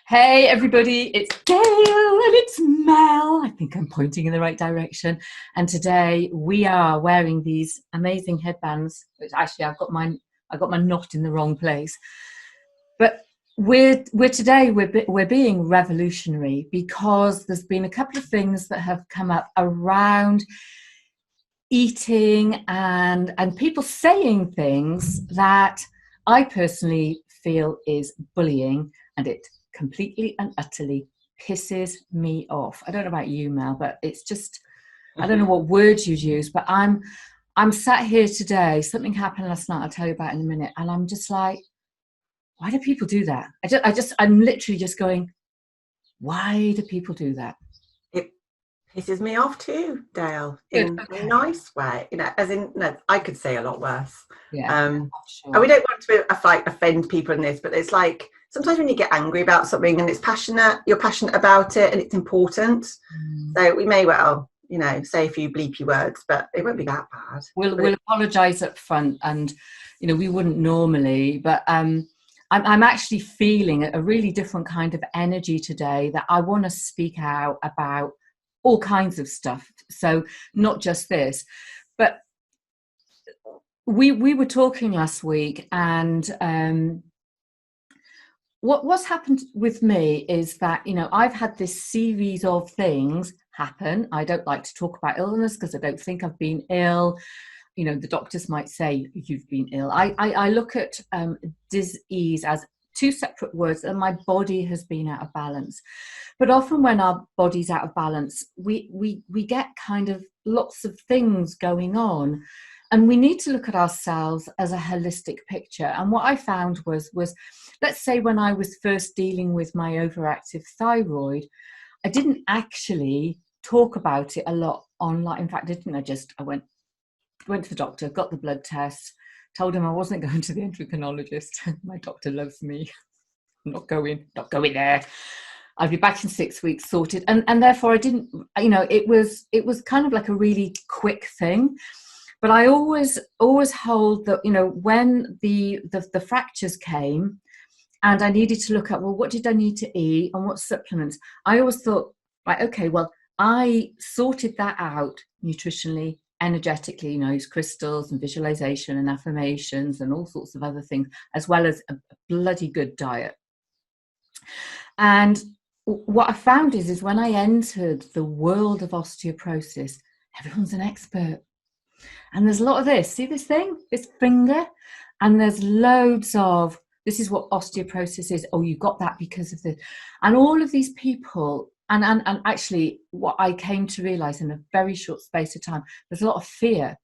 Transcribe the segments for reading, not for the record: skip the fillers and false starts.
Hey everybody, it's Dale and it's Mel. I think I'm pointing in the right direction. And today we are wearing these amazing headbands, which actually I got my knot in the wrong place. But we're being revolutionary because there's been a couple of things that have come up around eating and people saying things that I personally feel is bullying, and it completely and utterly pisses me off. I don't know about you, Mel, but it's just, I don't know what words you'd use, but I'm sat here today. Something happened last night, I'll tell you about in a minute, and I'm just like, why do people do that? I'm literally just going, why do people do that? It pisses me off too, Dale, Good, in a okay. nice way. As in, no, I could say a lot worse. Yeah, And sure. we don't want to offend people in this, but it's like sometimes when you get angry about something and it's passionate, you're passionate about it and it's important. So we may well, say a few bleepy words, but it won't be that bad. We'll apologise up front, and we wouldn't normally, but I'm actually feeling a really different kind of energy today that I want to speak out about all kinds of stuff. So not just this, but we were talking last week, and what's happened with me is that I've had this series of things happen. I don't like to talk about illness because I don't think I've been ill. The doctors might say you've been ill. I look at disease as two separate words, and my body has been out of balance. But often when our body's out of balance, we get kind of lots of things going on. And we need to look at ourselves as a holistic picture. And what I found was let's say when I was first dealing with my overactive thyroid, I didn't actually talk about it a lot online. In fact, I went to the doctor, got the blood test, told him I wasn't going to the endocrinologist. My doctor loves me. I'm not going there. I'll be back in 6 weeks, sorted. And therefore I didn't, it was kind of like a really quick thing. But I always hold that, when the fractures came and I needed to look at, well, what did I need to eat and what supplements? I always thought, right, okay, well, I sorted that out nutritionally, energetically, use crystals and visualization and affirmations and all sorts of other things, as well as a bloody good diet. And what I found is when I entered the world of osteoporosis, everyone's an expert. And there's a lot of this. See this thing? This finger? And there's loads of, this is what osteoporosis is. Oh, you got that because of this. And all of these people, and actually what I came to realize in a very short space of time, there's a lot of fear.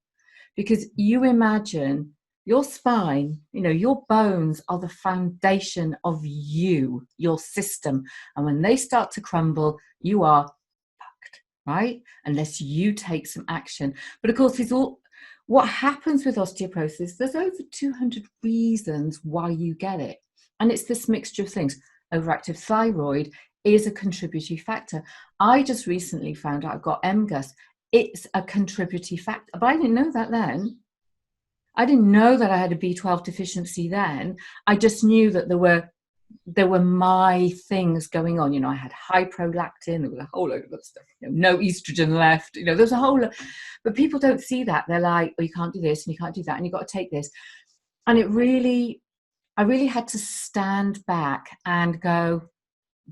Because you imagine your spine, your bones are the foundation of you, your system. And when they start to crumble, you are fucked, right? Unless you take some action. But of course, what happens with osteoporosis, there's over 200 reasons why you get it. And it's this mixture of things. Overactive thyroid is a contributory factor. I just recently found out I've got MGUS. It's a contributory factor, but I didn't know that then. I didn't know that I had a B12 deficiency then. I just knew that there were my things going on. I had high prolactin, there was a whole load of other stuff, no estrogen left, there's a whole lot, but people don't see that. They're like, oh, you can't do this and you can't do that and you've got to take this. And I really had to stand back and go,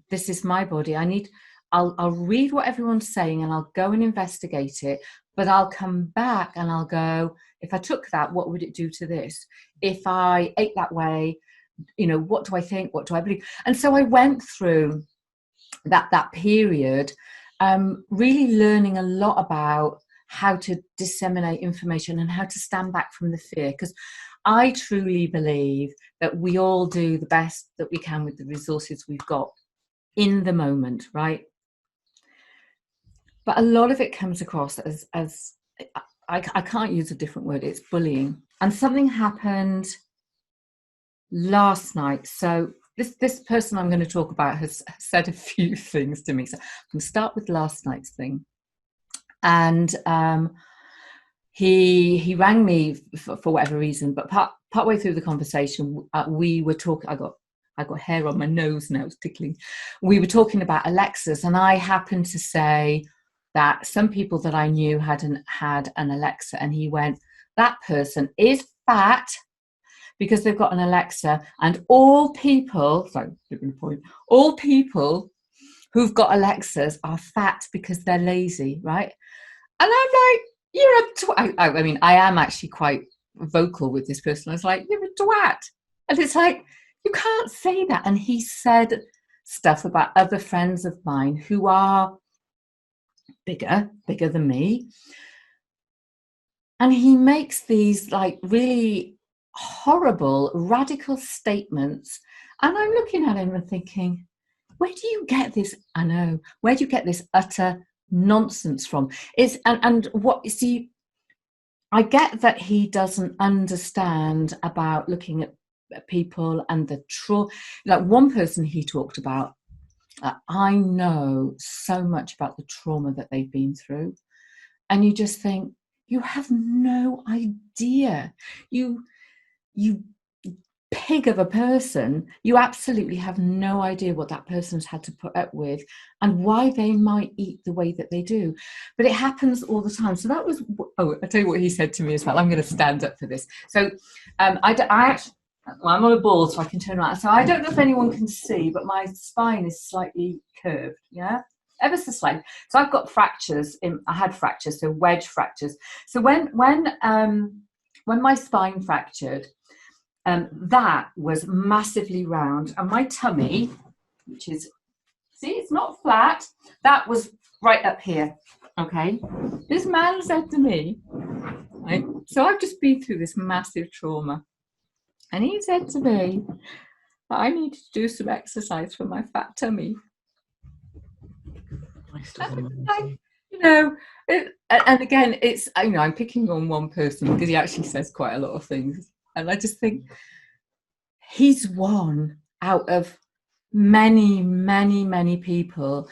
this is my body. I'll read what everyone's saying and I'll go and investigate it, but I'll come back and I'll go, if I took that, what would it do to this? If I ate that way, what do I think? What do I believe? And so I went through that period, really learning a lot about how to disseminate information and how to stand back from the fear. Because I truly believe that we all do the best that we can with the resources we've got in the moment, right? But a lot of it comes across as I can't use a different word, it's bullying. And something happened last night. So this person I'm going to talk about has said a few things to me. So I'm going to start with last night's thing. And he rang me for whatever reason, but partway through the conversation, we were talking. I got I got hair on my nose now, it's tickling. We were talking about Alexas, and I happened to say that some people that I knew had an Alexa, and he went, that person is fat because they've got an Alexa, and all people who've got Alexas are fat because they're lazy, right? And I'm like, you're a twat. I mean, I am actually quite vocal with this person. I was like, you're a twat. And it's like, you can't say that. And he said stuff about other friends of mine who are bigger than me. And he makes these like really horrible, radical statements. And I'm looking at him and thinking, where do you get this? I know, where do you get this utter nonsense from? It's and what, see, I get that he doesn't understand about looking at people and the trauma. Like one person he talked about, I know so much about the trauma that they've been through, and you just think, you have no idea. You pig of a person, you absolutely have no idea what that person's had to put up with and why they might eat the way that they do. But it happens all the time. So that was, I'll tell you what he said to me as well. I'm going to stand up for this. So I'm on a ball, so I can turn around. So I don't know if anyone can see, but my spine is slightly curved, yeah? Ever so slightly. So I've got fractures. I had fractures, so wedge fractures. So when my spine fractured, that was massively round, and my tummy, which is, see, it's not flat, that was right up here. Okay, this man said to me, right, so I've just been through this massive trauma, and he said to me that I needed to do some exercise for my fat tummy. You know, and again, it's, you know, I'm picking on one person because he actually says quite a lot of things, and I just think he's one out of many, many, many people.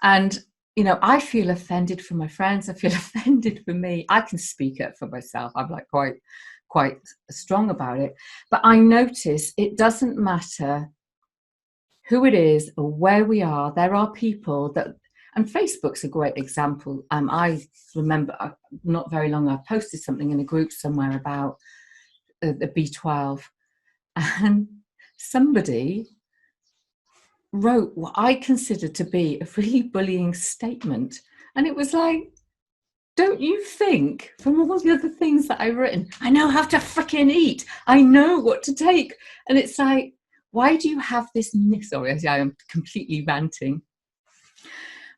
And, you know, I feel offended for my friends. I feel offended for me. I can speak up for myself. I'm like quite strong about it. But I notice it doesn't matter who it is or where we are. There are people that, and Facebook's a great example. I remember not very long I posted something in a group somewhere about the B12. And somebody wrote what I consider to be a really bullying statement. And it was like, don't you think, from all the other things that I've written, I know how to freaking eat. I know what to take. And it's like, why do you have this, sorry, I'm completely ranting.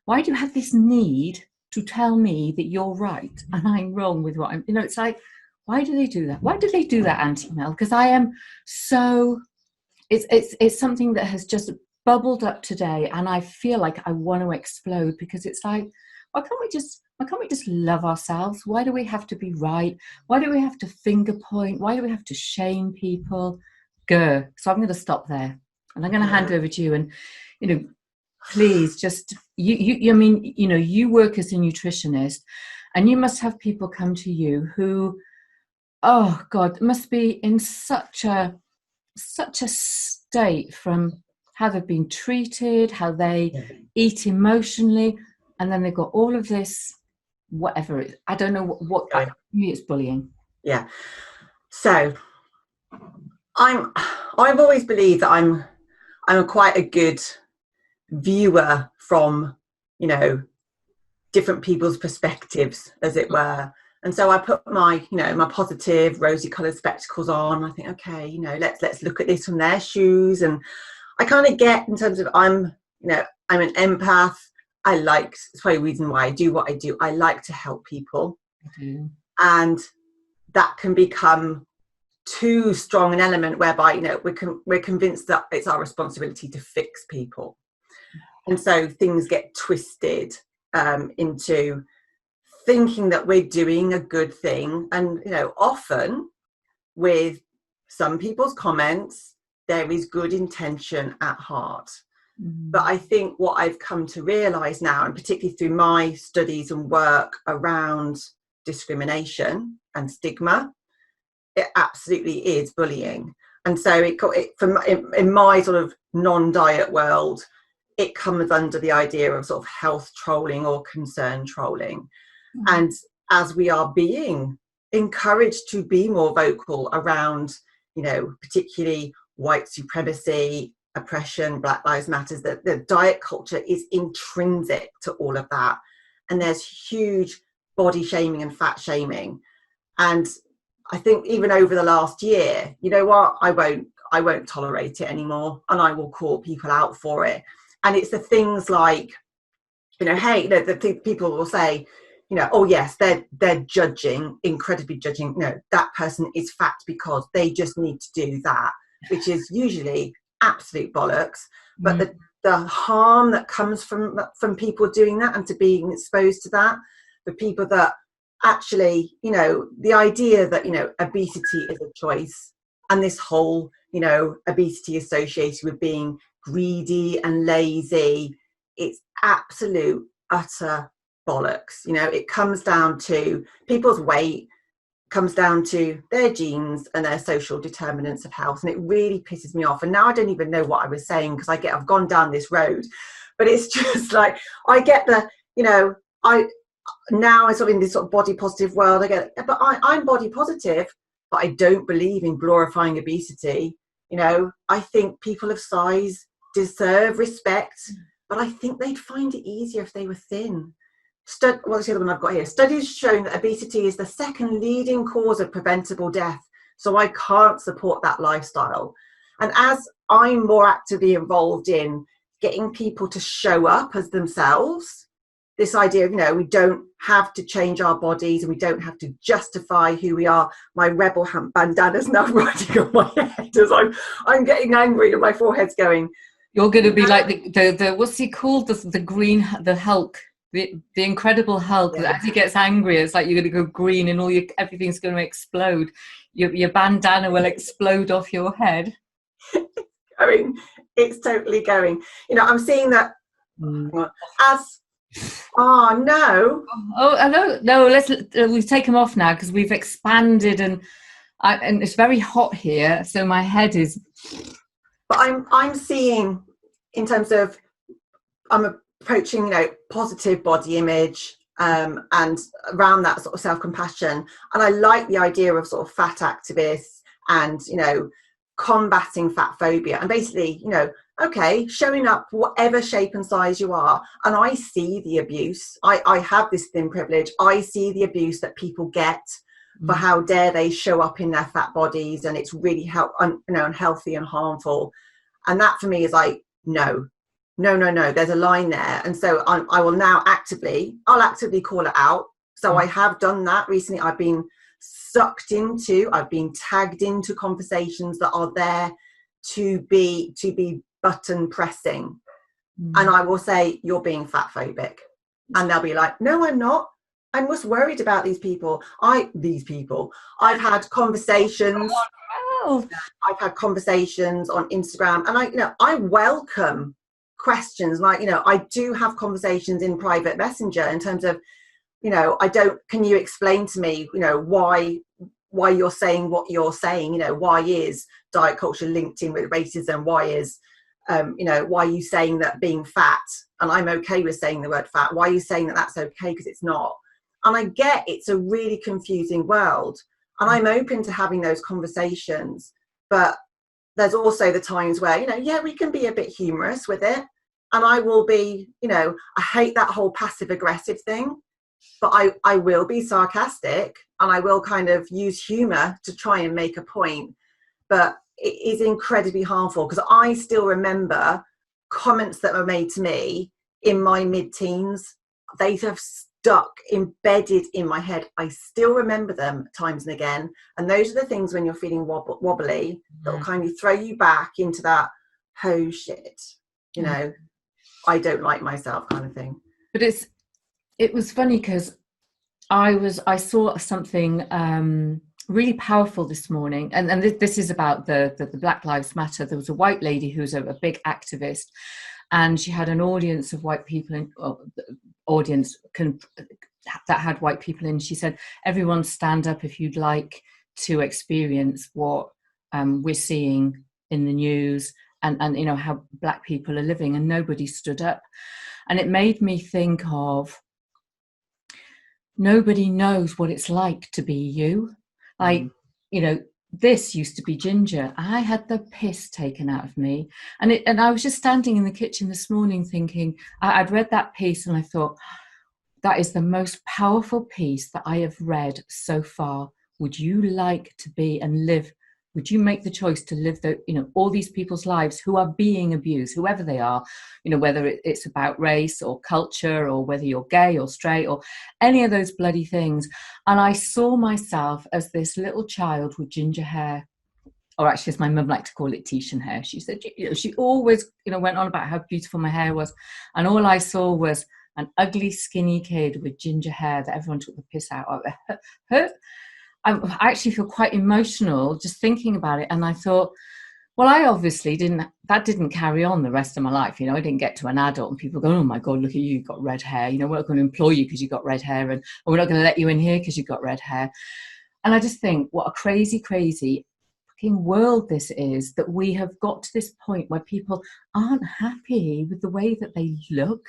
Why do you have this need to tell me that you're right and I'm wrong with what I'm, you know, it's like, why do they do that? Why do they do that, Auntie Mel? Because I am so, it's something that has just bubbled up today, and I feel like I want to explode, because it's like, why can't we just love ourselves? Why do we have to be right? Why do we have to finger point? Why do we have to shame people? So I'm going to stop there, and I'm going to hand over to you. And, you know, please just, you I mean, you know, you work as a nutritionist, and you must have people come to you who, oh God, must be in such a state from how they've been treated, how they eat emotionally, and then they've got all of this, whatever it is. I don't know what to me it's bullying. Yeah. So I've always believed that I'm quite a good viewer from, you know, different people's perspectives, as it were. And so I put my, you know, my positive rosy coloured spectacles on. I think, okay, you know, let's look at this from their shoes. And I kind of get, in terms of, I'm an empath. It's probably the reason why I do what I do. I like to help people. Mm-hmm. And that can become too strong an element whereby, you know, we're convinced that it's our responsibility to fix people. And so things get twisted into thinking that we're doing a good thing. And, you know, often with some people's comments, there is good intention at heart. Mm. But I think what I've come to realise now, and particularly through my studies and work around discrimination and stigma, it absolutely is bullying. And so in my sort of non-diet world, it comes under the idea of sort of health trolling or concern trolling. And as we are being encouraged to be more vocal around, particularly white supremacy, oppression, Black Lives Matters, that the diet culture is intrinsic to all of that. And there's huge body shaming and fat shaming. And I think even over the last year, you know what, I won't tolerate it anymore, and I will call people out for it. And it's the things like, hey, the people will say, oh yes, they're judging, incredibly judging. That person is fat because they just need to do that, which is usually absolute bollocks. But the harm that comes from people doing that and to being exposed to that, the people that actually, the idea that, obesity is a choice, and this whole, obesity associated with being greedy and lazy, it's absolute utter bollocks. It comes down to people's weight, comes down to their genes and their social determinants of health, and it really pisses me off. And now I don't even know what I was saying, because I've gone down this road. But it's just like, I get the, now I'm sort of in this sort of body positive world. I get, but I'm body positive, but I don't believe in glorifying obesity. I think people of size deserve respect, but I think they'd find it easier if they were thin. What's the other one I've got here? Studies showing that obesity is the second leading cause of preventable death. So I can't support that lifestyle. And as I'm more actively involved in getting people to show up as themselves, this idea of, we don't have to change our bodies and we don't have to justify who we are. My rebel bandana's now riding on my head as I'm getting angry and my forehead's going. You're going to be like the what's he called? The Hulk. The Incredible Hulk. Yeah. As he gets angry, it's like you're going to go green and everything's going to explode. Your bandana will explode off your head. It's totally going. I'm seeing that as. Oh no! Oh no! Let's we take them off now, because we've expanded and it's very hot here, so my head is. But I'm seeing, in terms of, I'm approaching, positive body image, and around that sort of self-compassion, and I like the idea of sort of fat activists and combating fat phobia, and basically okay, showing up whatever shape and size you are. And I see the abuse. I have this thin privilege. I see the abuse that people get for how dare they show up in their fat bodies, and it's really unhealthy and harmful. And that for me is like, no, there's a line there. And so I will now actively call it out. So I have done that recently. I've been tagged into conversations that are there to be button pressing, and I will say, you're being fat phobic, and they'll be like, no, I'm not. I'm just worried about these people. I've had conversations. I've had conversations on Instagram, and I welcome questions. Like, I do have conversations in private messenger in terms of, can you explain to me, why you're saying what you're saying? Why is diet culture linked in with racism? Why is why are you saying that being fat, and I'm okay with saying the word fat, why are you saying that that's okay? Because it's not. And I get it's a really confusing world, and I'm open to having those conversations, but there's also the times where we can be a bit humorous with it, and I will be, I hate that whole passive aggressive thing, but I will be sarcastic, and I will kind of use humor to try and make a point. But it is incredibly harmful, because I still remember comments that were made to me in my mid-teens. They have stuck, embedded in my head. I still remember them times and again. And those are the things, when you're feeling wobbly, that will kind of throw you back into that, oh shit, I don't like myself kind of thing. But it was funny, because I saw something really powerful this morning, and this is about the Black Lives Matter. There was a white lady who was a big activist, and she had an audience of white people that had white people in. She said, everyone stand up if you'd like to experience what we're seeing in the news, and you know how Black people are living, and nobody stood up. And it made me think of, nobody knows what it's like to be you. Like, you know, this used to be Ginger. I had the piss taken out of me. And I was just standing in the kitchen this morning thinking, I'd read that piece and I thought, that is the most powerful piece that I have read so far. Would you like to be and live? Would you make the choice to live all these people's lives who are being abused, whoever they are, whether it's about race or culture, or whether you're gay or straight or any of those bloody things. And I saw myself as this little child with ginger hair, or actually, as my mum liked to call it, Titian hair. She said, she always, went on about how beautiful my hair was. And all I saw was an ugly, skinny kid with ginger hair that everyone took the piss out of. I actually feel quite emotional just thinking about it. And I thought, well, I obviously didn't carry on the rest of my life. I didn't get to an adult and people go, oh my God, look at you, you've got red hair. We're not going to employ you because you've got red hair, and we're not going to let you in here because you've got red hair. And I just think what a crazy, crazy fucking world this is, that we have got to this point where people aren't happy with the way that they look,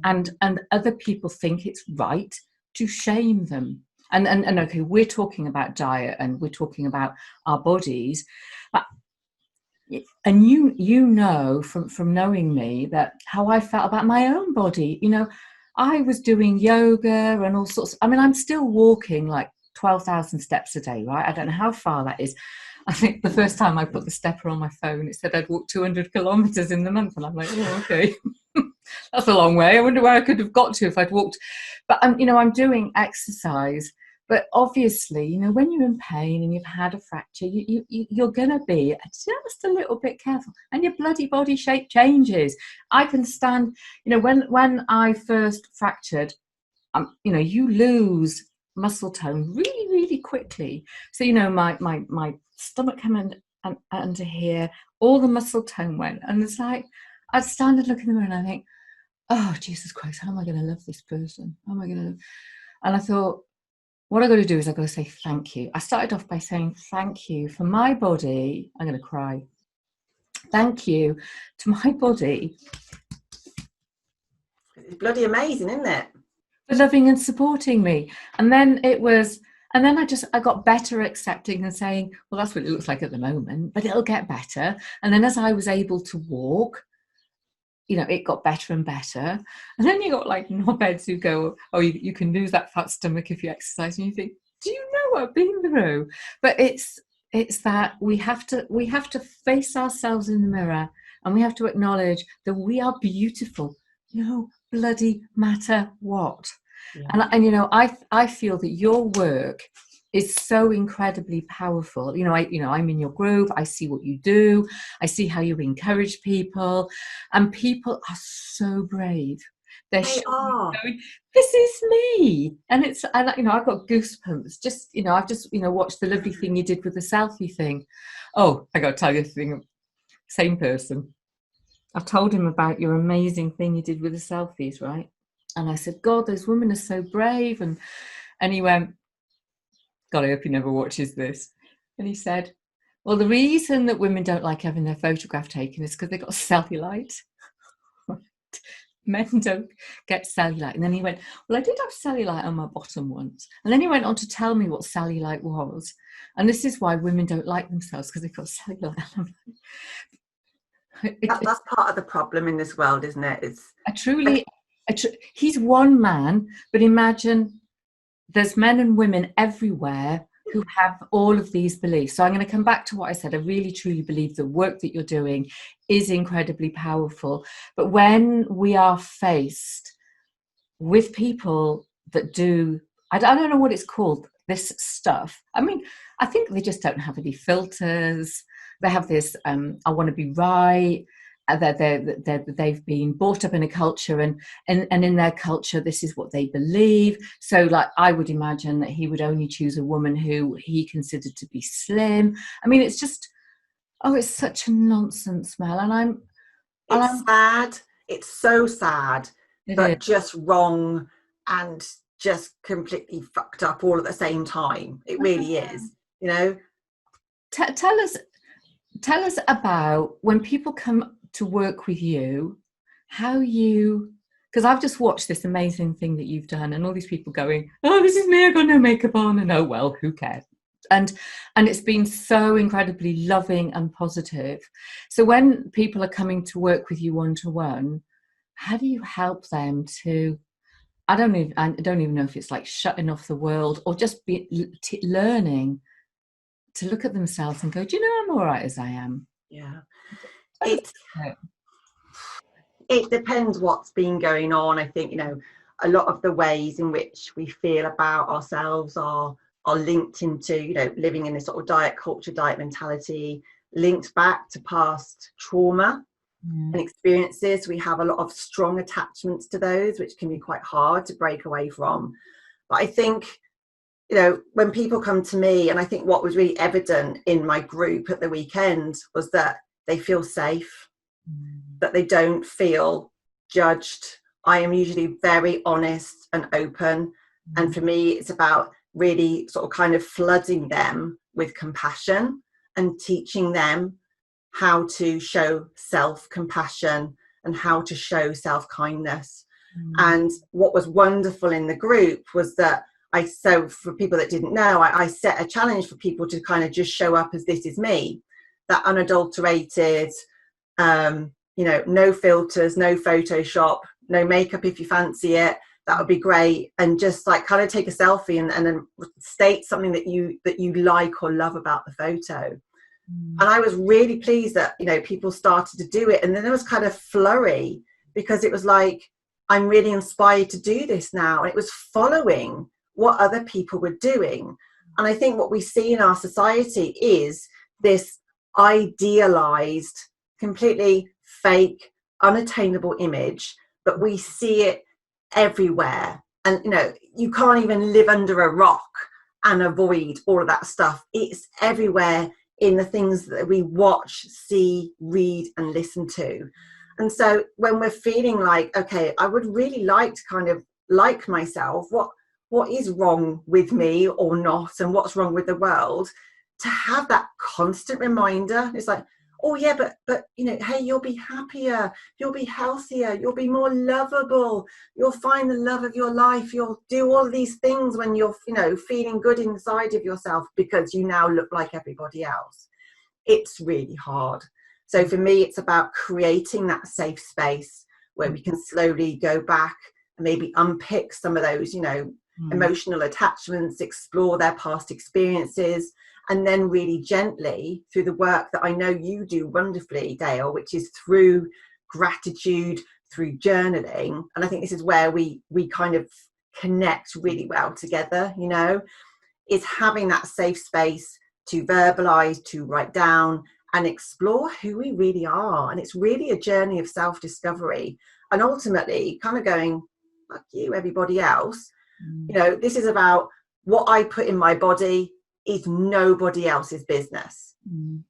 and other people think it's right to shame them. And okay, we're talking about diet and we're talking about our bodies, and you know from knowing me that how I felt about my own body. I was doing yoga and all sorts. I mean, I'm still walking like 12,000 steps a day, right? I don't know how far that is. I think the first time I put the stepper on my phone, it said I'd walk 200 kilometers in the month, and I'm like, oh, okay. That's a long way. I wonder where I could have got to if I'd walked. But I'm doing exercise. But obviously, when you're in pain and you've had a fracture, you're going to be just a little bit careful, and your bloody body shape changes. I can stand, when I first fractured, you lose muscle tone really, really quickly. So, my stomach came under here, all the muscle tone went. And it's like, I'd stand and look in the mirror and I think, oh, Jesus Christ, how am I going to love this person? How am I going to love? And I thought, what I've got to do is I've got to say thank you. I started off by saying thank you for my body. I'm going to cry. Thank you to my body. It's bloody amazing, isn't it? For loving and supporting me. And then I got better at accepting and saying, well, that's what it looks like at the moment, but it'll get better. And then as I was able to walk, it got better and better. And then you got like knobheads who go, oh, you can lose that fat stomach if you exercise. And you think, do you know what I've been through? But it's that we have to face ourselves in the mirror, and we have to acknowledge that we are beautiful, no bloody matter what. Yeah. And I feel that your work is so incredibly powerful. I'm in your group. I see what you do. I see how you encourage people, and people are so brave. They are. This is me, and I've got goosebumps. I've just watched the lovely thing you did with the selfie thing. Oh, I got to tell you a thing. Same person. I told him about your amazing thing you did with the selfies, right? And I said, God, those women are so brave. And he went, God, I hope he never watches this. And he said, well, the reason that women don't like having their photograph taken is because they've got cellulite. Men don't get cellulite. And then he went, well, I did have cellulite on my bottom once. And then he went on to tell me what cellulite was. And this is why women don't like themselves, because they've got cellulite. That's part of the problem in this world, isn't it? He's one man, but imagine there's men and women everywhere who have all of these beliefs. So I'm going to come back to what I said. I really truly believe the work that you're doing is incredibly powerful. But when we are faced with people that do, I don't know what it's called, this stuff. I mean, I think they just don't have any filters. They have this, I want to be right. They've been brought up in a culture, and in their culture, this is what they believe. So, like, I would imagine that he would only choose a woman who he considered to be slim. I mean, it's just, it's such a nonsense, Mel. And it's sad. It's so sad, but just wrong and just completely fucked up all at the same time. It really is, Tell us. tell us about when people come to work with you, how you, because I've just watched this amazing thing that you've done, and all these people going, oh, this is me, I got no makeup on, and oh well, who cares? And it's been so incredibly loving and positive. So when people are coming to work with you one-to-one, how do you help them to, I don't even know if it's like shutting off the world or just learning to look at themselves and go, do you know, I'm all right as I am. Yeah. It depends what's been going on. I think, a lot of the ways in which we feel about ourselves are linked into, living in this sort of diet culture, diet mentality, linked back to past trauma and experiences. We have a lot of strong attachments to those, which can be quite hard to break away from. But I think, when people come to me, and I think what was really evident in my group at the weekend was that they feel safe, that they don't feel judged. I am usually very honest and open. And for me, it's about really sort of kind of flooding them with compassion and teaching them how to show self-compassion and how to show self-kindness. And what was wonderful in the group was that so for people that didn't know, I set a challenge for people to kind of just show up as this is me, that unadulterated, no filters, no Photoshop, no makeup if you fancy it, that would be great. And just like kind of take a selfie and then state something that you like or love about the photo. And I was really pleased that, people started to do it. And then there was kind of flurry because it was like, I'm really inspired to do this now. And it was following what other people were doing. And I think what we see in our society is this idealized, completely fake, unattainable image, but we see it everywhere. And, you can't even live under a rock and avoid all of that stuff. It's everywhere in the things that we watch, see, read, and listen to. And so when we're feeling like, okay, I would really like to kind of like myself, what is wrong with me or not, and what's wrong with the world, to have that constant reminder. It's like, oh yeah, but hey, you'll be happier, you'll be healthier, you'll be more lovable, you'll find the love of your life, you'll do all these things when you're feeling good inside of yourself because you now look like everybody else. It's really hard. So for me, it's about creating that safe space where we can slowly go back and maybe unpick some of those emotional attachments, explore their past experiences, and then really gently, through the work that I know you do wonderfully, Dale, which is through gratitude, through journaling. And I think this is where we kind of connect really well together, is having that safe space to verbalize, to write down and explore who we really are. And it's really a journey of self-discovery and ultimately kind of going, fuck you, everybody else. This is about what I put in my body is nobody else's business.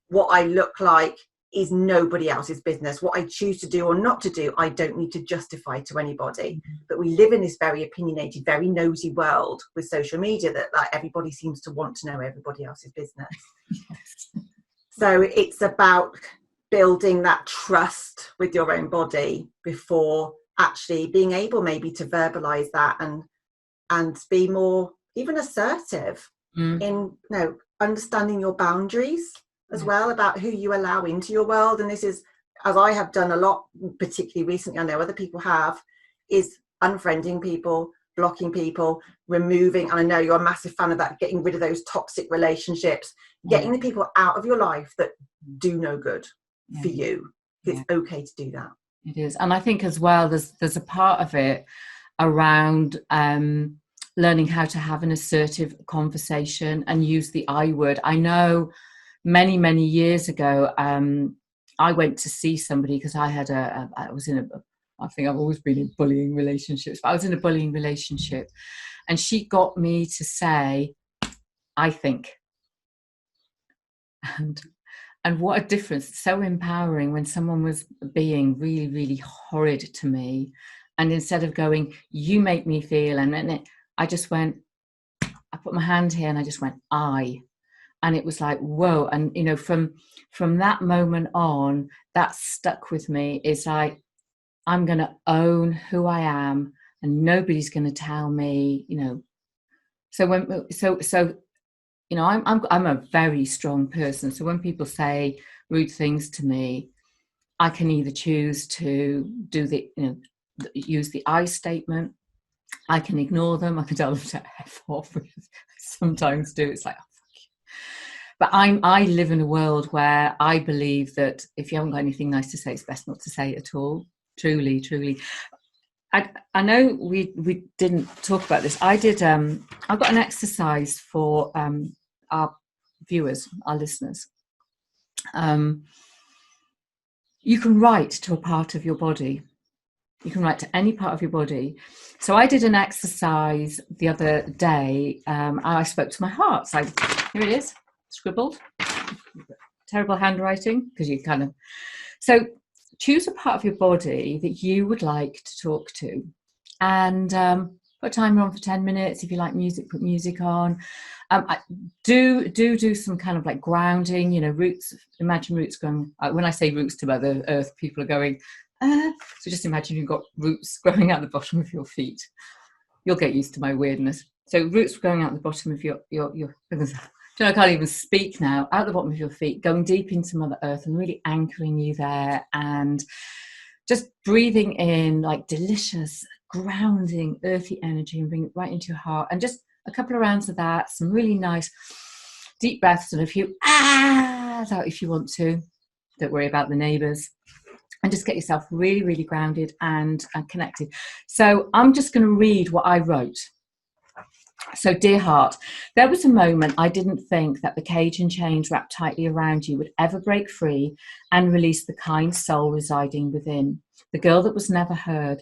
What I look like is nobody else's business. What I choose to do or not to do, I don't need to justify to anybody. But we live in this very opinionated, very nosy world with social media that like everybody seems to want to know everybody else's business. Yes. So it's about building that trust with your own body before actually being able maybe to verbalize that and be more even assertive in understanding your boundaries as well, about who you allow into your world. And this is, as I have done a lot, particularly recently, I know other people have, is unfriending people, blocking people, removing, and I know you're a massive fan of that, getting rid of those toxic relationships, getting the people out of your life that do no good for you. It's okay to do that. It is. And I think as well, there's a part of it around learning how to have an assertive conversation and use the I word. I know many years ago, I went to see somebody because I had I think I've always been in bullying relationships, but I was in a bullying relationship, and she got me to say, I think. And what a difference. So empowering when someone was being really, really horrid to me. And instead of going, you make me feel, and then I just went, I put my hand here and I just went, I. And it was like, whoa. And, you know, from that moment on, that stuck with me. It's like, I'm going to own who I am, and nobody's going to tell me, you know. So you know, I'm a very strong person. So when people say rude things to me, I can either choose to do the, you know, use the I statement. I can ignore them. I can tell them to F off, which I sometimes do. It's like, oh, fuck you. But I live in a world where I believe that if you haven't got anything nice to say, it's best not to say it at all. Truly, truly. I know we didn't talk about this. I've got an exercise for our viewers, our listeners. You can write to a part of your body. You can write to any part of your body. So I did an exercise the other day. I spoke to my heart. So here it is, scribbled. Terrible handwriting, because you kind of... So choose a part of your body that you would like to talk to, and put a timer on for 10 minutes. If you like music, put music on. I do some kind of like grounding, you know, roots. Imagine roots going... when I say roots to Mother Earth, people are going, so just imagine you've got roots growing out the bottom of your feet. You'll get used to my weirdness. So roots growing out the bottom of your I can't even speak now. Out the bottom of your feet, going deep into Mother Earth and really anchoring you there, and just breathing in like delicious, grounding, earthy energy, and bring it right into your heart. And just a couple of rounds of that, some really nice deep breaths, and a few ahs out if you want to. Don't worry about the neighbours. And just get yourself really, really grounded and connected. So I'm just going to read what I wrote. So, dear heart, there was a moment I didn't think that the cage and chains wrapped tightly around you would ever break free and release the kind soul residing within. The girl that was never heard,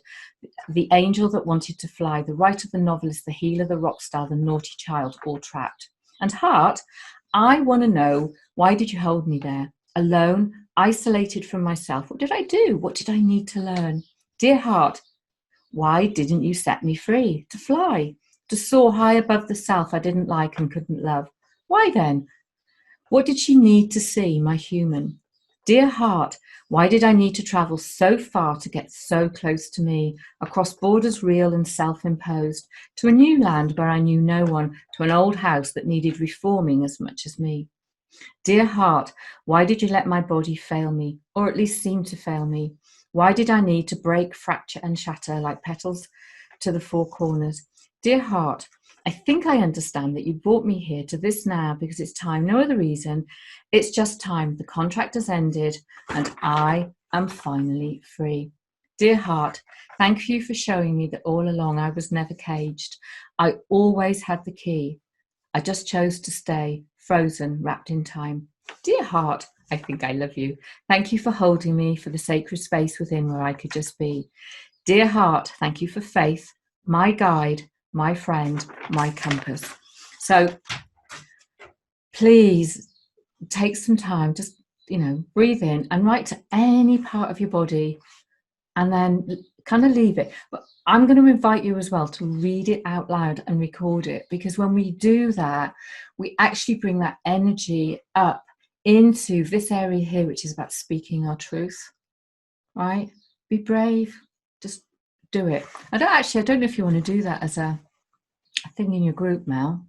the angel that wanted to fly, the writer, the novelist, the healer, the rock star, the naughty child, all trapped. And heart, I want to know, why did you hold me there? Alone, isolated from myself. What did I do? What did I need to learn? Dear heart, why didn't you set me free to fly, to soar high above the self I didn't like and couldn't love? Why then? What did she need to see, my human? Dear heart, why did I need to travel so far to get so close to me, across borders real and self-imposed, to a new land where I knew no one, to an old house that needed reforming as much as me? Dear heart, why did you let my body fail me, or at least seem to fail me? Why did I need to break, fracture and shatter like petals to the four corners? Dear heart, I think I understand that you brought me here to this now because it's time, no other reason. It's just time. The contract has ended and I am finally free. Dear heart, thank you for showing me that all along I was never caged. I always had the key. I just chose to stay, frozen, wrapped in time. Dear heart, I think I love you. Thank you for holding me, for the sacred space within where I could just be. Dear heart, thank you for faith, my guide, my friend, my compass. So please take some time, just, you know, breathe in and write to any part of your body and then kind of leave it. But I'm going to invite you as well to read it out loud and record it, because when we do that, we actually bring that energy up into this area here, which is about speaking our truth, right? Be brave, just do it. I don't know if you want to do that as a thing in your group, Mel,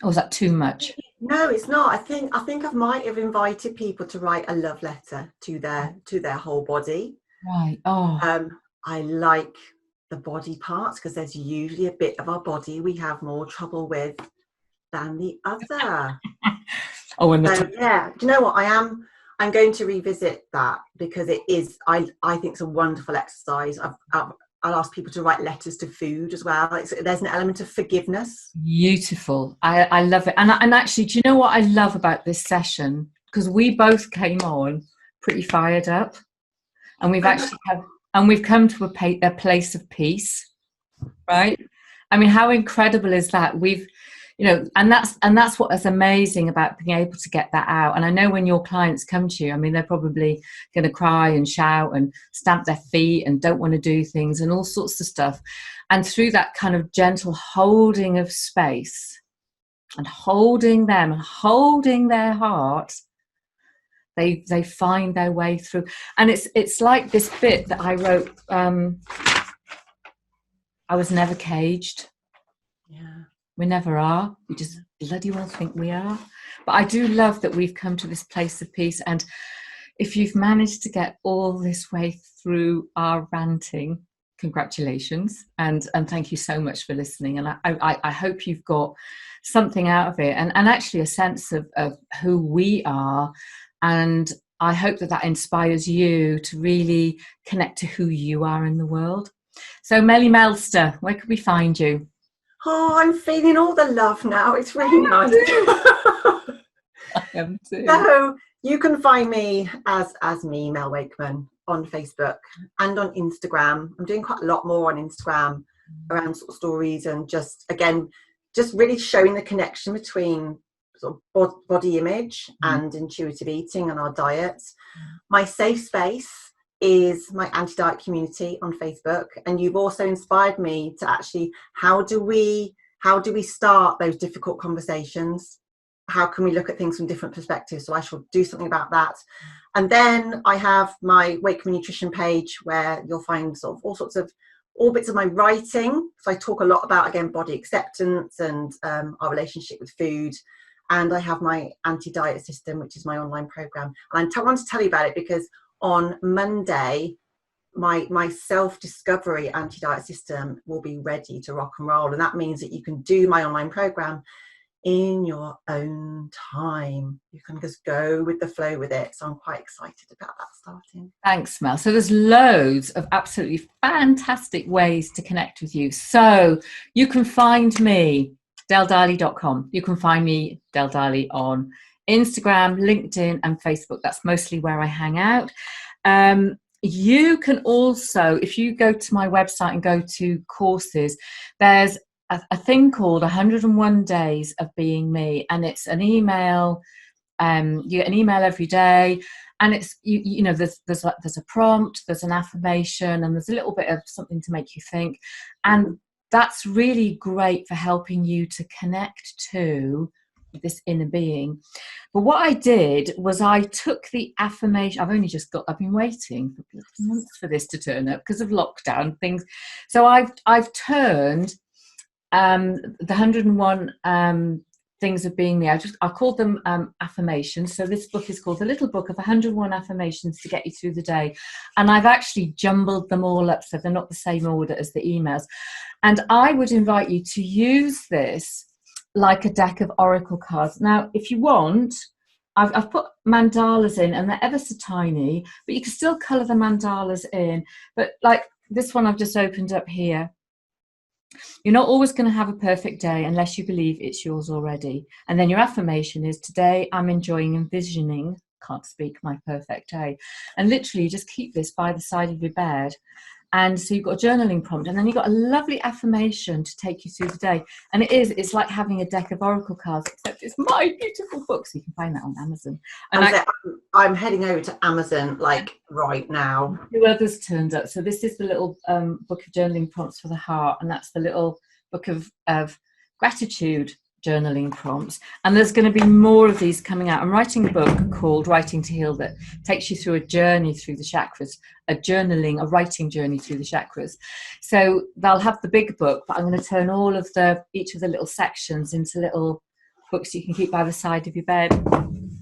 or is that too much? No, it's not. I think I might have invited people to write a love letter to their whole body. Right. Oh. I like the body parts because there's usually a bit of our body we have more trouble with than the other. Yeah. Do you know what? I'm going to revisit that because it is. I think it's a wonderful exercise. I'll ask people to write letters to food as well. There's an element of forgiveness. Beautiful. I love it. And actually, do you know what I love about this session? Because we both came on pretty fired up, and we've come to a place of peace, right? I mean, how incredible is that? We've, you know, and that's what is amazing about being able to get that out. And I know when your clients come to you, I mean, they're probably going to cry and shout and stamp their feet and don't want to do things and all sorts of stuff. And through that kind of gentle holding of space, and holding them and holding their heart, they find their way through. And it's like this bit that I wrote, I was never caged. Yeah. We never are. We just bloody well think we are. But I do love that we've come to this place of peace. And if you've managed to get all this way through our ranting, congratulations. And thank you so much for listening. And I hope you've got something out of it, and actually a sense of who we are. And I hope that inspires you to really connect to who you are in the world. So Melly Melster, where could we find you? Oh, I'm feeling all the love now. It's really nice. I am too. So you can find me as me, Mel Wakeman, on Facebook and on Instagram. I'm doing quite a lot more on Instagram around sort of stories and just really showing the connection between sort of body image and intuitive eating and our diets. My safe space is my anti-diet community on Facebook, and you've also inspired me to actually how do we start those difficult conversations? How can we look at things from different perspectives? So I shall do something about that. And then I have my Wakeman Nutrition page where you'll find sort of all bits of my writing. So I talk a lot about, again, body acceptance and our relationship with food. And I have my anti-diet system, which is my online program. And I want to tell you about it because on Monday, my self-discovery anti-diet system will be ready to rock and roll. And that means that you can do my online program in your own time. You can just go with the flow with it. So I'm quite excited about that starting. Thanks, Mel. So there's loads of absolutely fantastic ways to connect with you. So you can find me, DaleDarley.com. You can find me, Dale Darley, on Instagram, LinkedIn, and Facebook. That's mostly where I hang out. You can also, if you go to my website and go to courses, there's a thing called 101 Days of Being Me, and it's an email. You get an email every day, and it's you know there's a prompt, there's an affirmation, and there's a little bit of something to make you think, and that's really great for helping you to connect to this inner being. But what I did was I took the affirmation. I've been waiting for months for this to turn up because of lockdown things. So I've turned the 101 things of being me. I called them affirmations. So this book is called The Little Book of 101 Affirmations to Get You Through the Day. And I've actually jumbled them all up so they're not the same order as the emails. And I would invite you to use this like a deck of oracle cards. Now, if you want, I've put mandalas in, and they're ever so tiny, but you can still colour the mandalas in. But like this one I've just opened up here. You're not always going to have a perfect day unless you believe it's yours already. And then your affirmation is, today I'm enjoying envisioning, can't speak, my perfect day. And literally you just keep this by the side of your bed. And so you've got a journaling prompt, and then you've got a lovely affirmation to take you through the day. And it's like having a deck of oracle cards, except it's my beautiful book. So you can find that on Amazon. And I'm heading over to Amazon like right now. Two others turned up. So this is the little book of journaling prompts for the heart, and that's the little book of gratitude journaling prompts. And there's going to be more of these coming out. I'm writing a book called Writing to Heal that takes you through a journey through the chakras, a writing journey through the chakras. So they'll have the big book, but I'm going to turn each of the little sections into little books you can keep by the side of your bed. I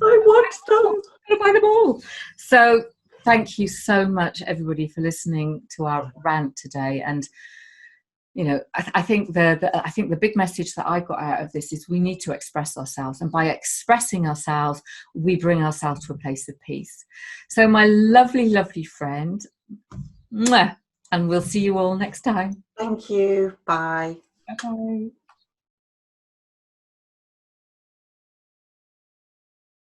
want them. I'm buy them all. So thank you so much, everybody, for listening to our rant today. And you know, I think the big message that I got out of this is we need to express ourselves, and by expressing ourselves, we bring ourselves to a place of peace. So my lovely, lovely friend, mwah, and we'll see you all next time. Thank you. Bye. Bye.